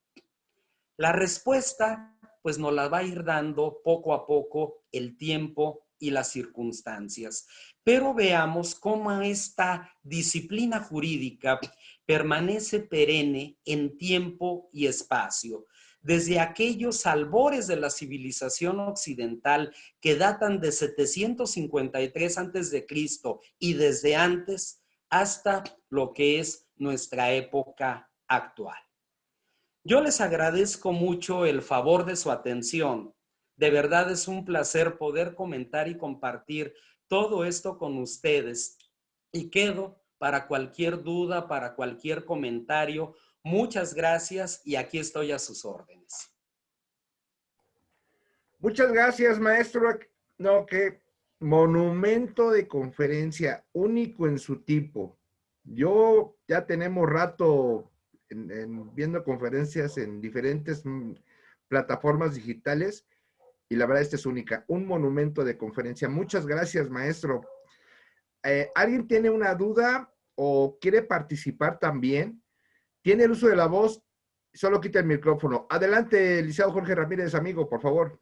La respuesta, pues, nos la va a ir dando poco a poco el tiempo y las circunstancias. Pero veamos cómo esta disciplina jurídica permanece perenne en tiempo y espacio. desde aquellos albores de la civilización occidental que datan de 753 antes de Cristo y desde antes hasta lo que es nuestra época actual. Yo les agradezco mucho el favor de su atención. De verdad es un placer poder comentar y compartir todo esto con ustedes y quedo para cualquier duda, para cualquier comentario. Muchas gracias y aquí estoy a sus órdenes. Muchas gracias, maestro. No, qué monumento de conferencia, único en su tipo. Yo ya tenemos rato viendo conferencias en diferentes plataformas digitales y la verdad esta es única, un monumento de conferencia. Muchas gracias, maestro. ¿Alguien tiene una duda o quiere participar también? Tiene el uso de la voz, solo quita el micrófono. Adelante, licenciado Jorge Ramírez, amigo, por favor.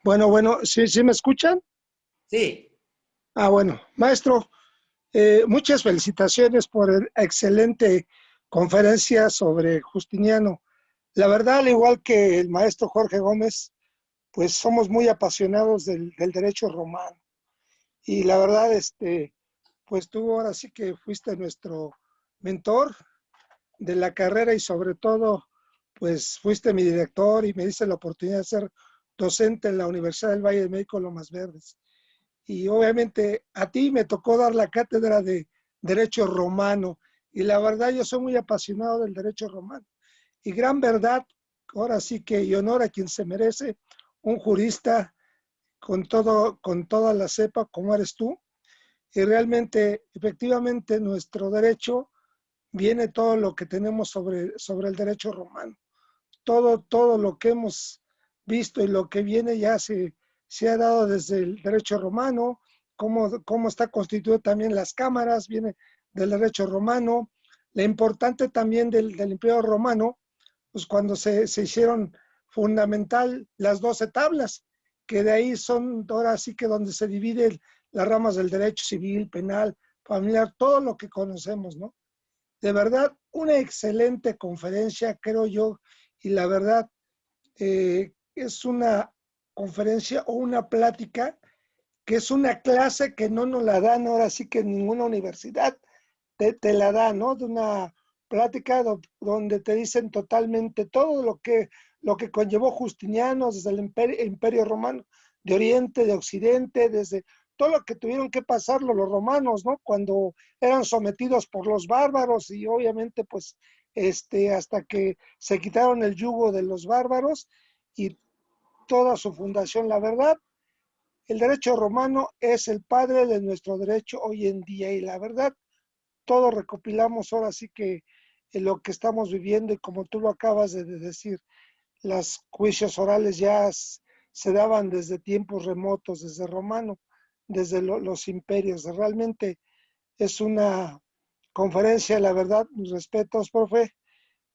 Bueno, ¿sí me escuchan? Sí. Bueno, maestro, muchas felicitaciones por el excelente conferencia sobre Justiniano. La verdad, al igual que el maestro Jorge Gómez, pues somos muy apasionados del derecho romano. Y la verdad, pues tú ahora sí que fuiste nuestro mentor de la carrera y sobre todo, pues fuiste mi director y me diste la oportunidad de ser docente en la Universidad del Valle de México, Lomas Verdes. Y obviamente a ti me tocó dar la cátedra de Derecho Romano y la verdad yo soy muy apasionado del derecho romano. Y gran verdad, ahora sí que y honor a quien se merece, un jurista con toda la cepa como eres tú. Y realmente, efectivamente, nuestro derecho viene todo lo que tenemos sobre el derecho romano. Todo lo que hemos visto y lo que viene ya se ha dado desde el derecho romano, cómo está constituido también las cámaras, viene del derecho romano, la importante también del Imperio Romano, pues cuando se hicieron fundamental las 12 tablas, que de ahí son ahora sí que donde se dividen las ramas del derecho civil, penal, familiar, todo lo que conocemos, ¿no? De verdad, una excelente conferencia, creo yo, y la verdad es una conferencia o una plática que es una clase que no nos la dan ahora sí que en ninguna universidad te la da, ¿no? De una plática donde te dicen totalmente todo lo que conllevó Justiniano desde el Imperio Romano, de Oriente, de Occidente, desde todo lo que tuvieron que pasar los romanos, ¿no? Cuando eran sometidos por los bárbaros y obviamente pues hasta que se quitaron el yugo de los bárbaros y toda su fundación. La verdad, el derecho romano es el padre de nuestro derecho hoy en día y la verdad, todos recopilamos ahora sí que lo que estamos viviendo y como tú lo acabas de decir, los juicios orales ya se daban desde tiempos remotos, desde romano, desde los imperios. Realmente es una conferencia, la verdad, mis respetos, profe.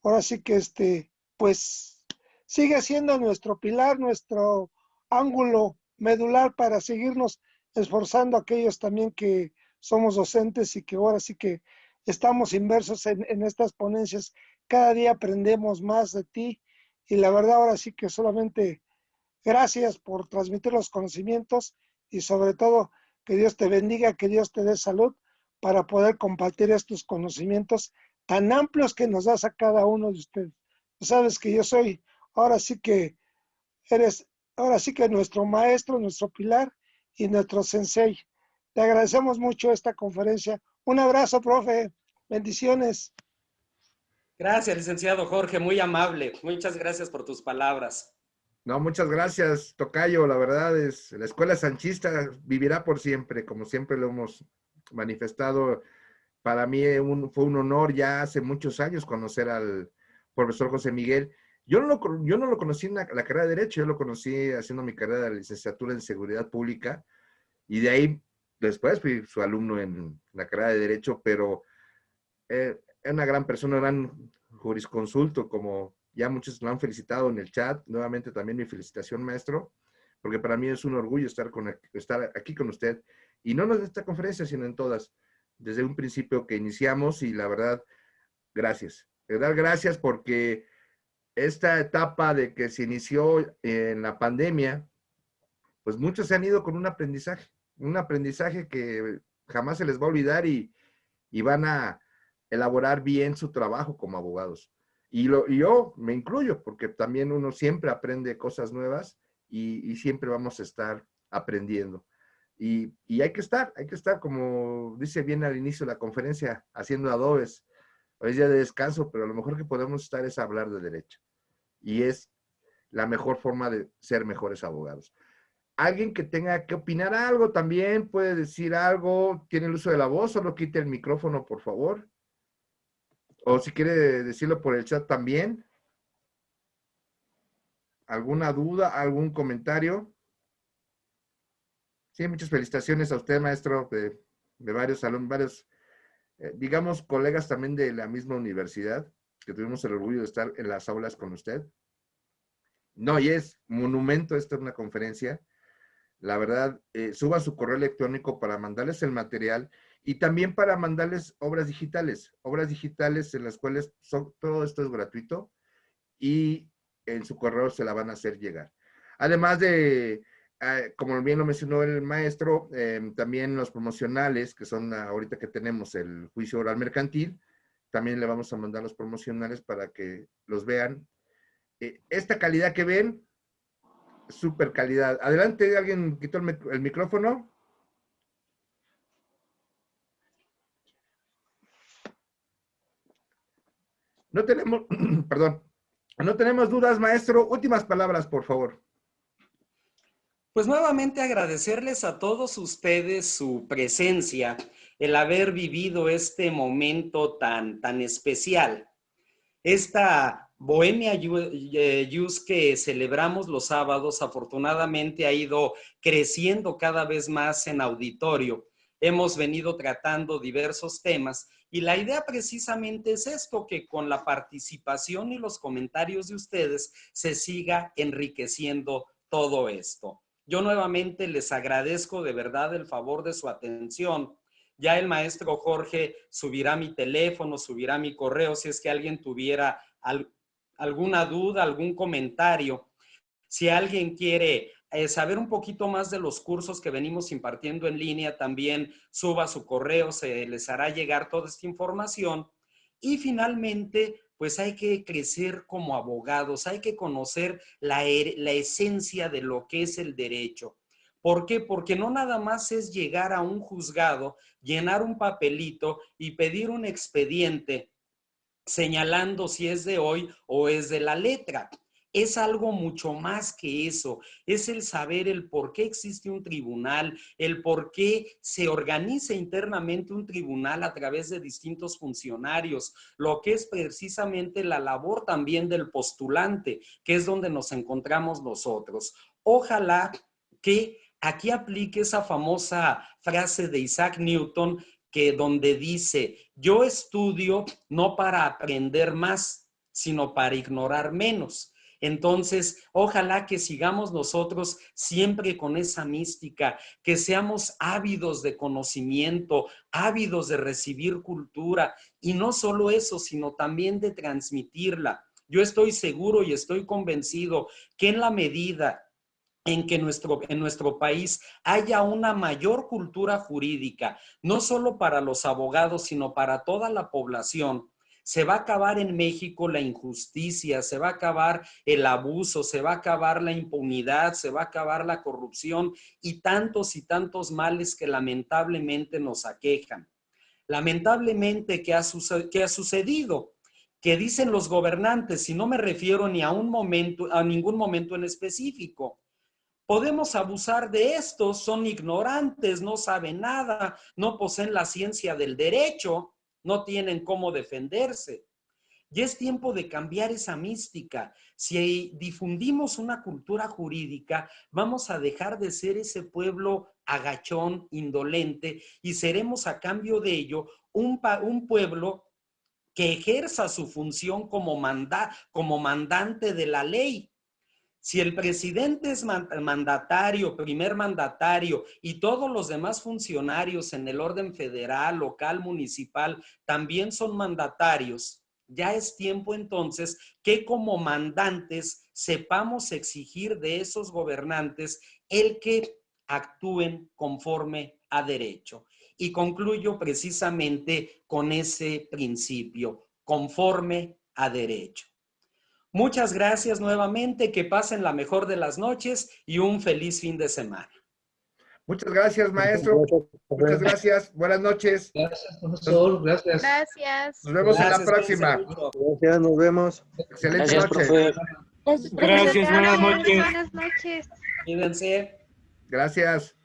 Ahora sí que pues sigue siendo nuestro pilar, nuestro ángulo medular para seguirnos esforzando aquellos también que somos docentes y que ahora sí que estamos inmersos en estas ponencias. Cada día aprendemos más de ti y la verdad ahora sí que solamente gracias por transmitir los conocimientos y sobre todo que Dios te bendiga, que Dios te dé salud para poder compartir estos conocimientos tan amplios que nos das a cada uno de ustedes. Tú sabes que yo soy, ahora sí que eres, ahora sí que nuestro maestro, nuestro pilar y nuestro sensei. Te agradecemos mucho esta conferencia. Un abrazo, profe. Bendiciones. Gracias, licenciado Jorge, muy amable. Muchas gracias por tus palabras. No, muchas gracias, tocayo. La verdad es, la escuela sanchista vivirá por siempre, como siempre lo hemos manifestado. Para mí fue un honor ya hace muchos años conocer al profesor José Miguel. Yo no lo conocí en la carrera de Derecho, yo lo conocí haciendo mi carrera de licenciatura en Seguridad Pública y de ahí después fui su alumno en la carrera de Derecho, pero es una gran persona, un gran jurisconsulto, como ya muchos lo han felicitado en el chat. Nuevamente también mi felicitación, maestro, porque para mí es un orgullo estar aquí con usted, y no en esta conferencia, sino en todas, desde un principio que iniciamos, y la verdad, gracias. De verdad, gracias, porque esta etapa de que se inició en la pandemia, pues muchos se han ido con un aprendizaje que jamás se les va a olvidar, y van a elaborar bien su trabajo como abogados. Y yo me incluyo, porque también uno siempre aprende cosas nuevas, y siempre vamos a estar aprendiendo. Y hay que estar, como dice bien al inicio de la conferencia, haciendo adobes. Hoy es día de descanso, pero lo mejor que podemos estar es hablar de derecho. Y es la mejor forma de ser mejores abogados. Alguien que tenga que opinar algo también puede decir algo, tiene el uso de la voz, solo quite el micrófono, por favor. O si quiere decirlo por el chat también. ¿Alguna duda, algún comentario? Sí, muchas felicitaciones a usted, maestro, de varios alumnos, digamos, colegas también de la misma universidad, que tuvimos el orgullo de estar en las aulas con usted. No, y es monumento, esta es una conferencia. La verdad, suba su correo electrónico para mandarles el material, y también para mandarles obras digitales en las cuales todo esto es gratuito, y en su correo se la van a hacer llegar. Además de, como bien lo mencionó el maestro, también los promocionales, que son ahorita que tenemos el juicio oral mercantil, también le vamos a mandar los promocionales para que los vean. Esta calidad que ven, súper calidad. Adelante, ¿alguien quitó el micrófono? No tenemos, perdón, no tenemos dudas, maestro. Últimas palabras, por favor. Pues nuevamente agradecerles a todos ustedes su presencia, el haber vivido este momento tan especial. Esta Bohemia Youth que celebramos los sábados, afortunadamente ha ido creciendo cada vez más en auditorio. Hemos venido tratando diversos temas, y la idea precisamente es esto, que con la participación y los comentarios de ustedes se siga enriqueciendo todo esto. Yo nuevamente les agradezco de verdad el favor de su atención. Ya el maestro Jorge subirá mi teléfono, subirá mi correo, si es que alguien tuviera alguna duda, algún comentario. Si alguien quiere saber un poquito más de los cursos que venimos impartiendo en línea, también suba su correo, se les hará llegar toda esta información. Y finalmente, pues hay que crecer como abogados, hay que conocer la esencia de lo que es el derecho. ¿Por qué? Porque no nada más es llegar a un juzgado, llenar un papelito y pedir un expediente señalando si es de hoy o es de la letra. Es algo mucho más que eso, es el saber el por qué existe un tribunal, el por qué se organiza internamente un tribunal a través de distintos funcionarios, lo que es precisamente la labor también del postulante, que es donde nos encontramos nosotros. Ojalá que aquí aplique esa famosa frase de Isaac Newton, que donde dice, yo estudio no para aprender más, sino para ignorar menos. Entonces, ojalá que sigamos nosotros siempre con esa mística, que seamos ávidos de conocimiento, ávidos de recibir cultura, y no solo eso, sino también de transmitirla. Yo estoy seguro y estoy convencido que en la medida en que en nuestro país haya una mayor cultura jurídica, no solo para los abogados, sino para toda la población, se va a acabar en México la injusticia, se va a acabar el abuso, se va a acabar la impunidad, se va a acabar la corrupción y tantos males que lamentablemente nos aquejan. Lamentablemente, ¿qué ha sucedido? Que dicen los gobernantes, y no me refiero ni a ningún momento en específico. Podemos abusar de estos, son ignorantes, no saben nada, no poseen la ciencia del derecho, no tienen cómo defenderse. Ya es tiempo de cambiar esa mística. Si difundimos una cultura jurídica, vamos a dejar de ser ese pueblo agachón, indolente, y seremos a cambio de ello un pueblo que ejerza su función como mandante de la ley. Si el presidente es mandatario, primer mandatario, y todos los demás funcionarios en el orden federal, local, municipal, también son mandatarios, ya es tiempo entonces que como mandantes sepamos exigir de esos gobernantes el que actúen conforme a derecho. Y concluyo precisamente con ese principio, conforme a derecho. Muchas gracias nuevamente, que pasen la mejor de las noches y un feliz fin de semana. Muchas gracias, maestro. Muchas gracias. Buenas noches. Gracias, profesor. Gracias. Gracias. Nos vemos en la Gracias, próxima. cuídense mucho. Gracias, nos vemos. Excelente Gracias, noche. profe. Gracias, buenas noches. Buenas noches. Cuídense. Gracias.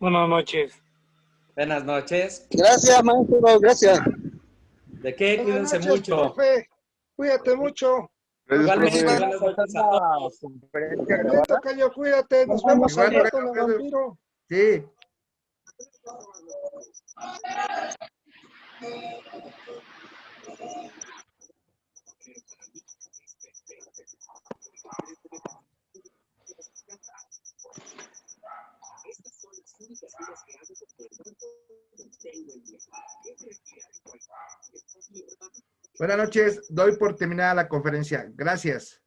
Buenas noches. Buenas noches. Gracias, maestro, gracias. ¿De qué? Buenas Cuídense noches, mucho. profe. Cuídate mucho. Igualmente, profe. buenas noches a todos. También, tocayo, cuídate. Nos vemos Igual, al rato en el gracias. vampiro. Sí. Buenas noches. Doy por terminada la conferencia. Gracias.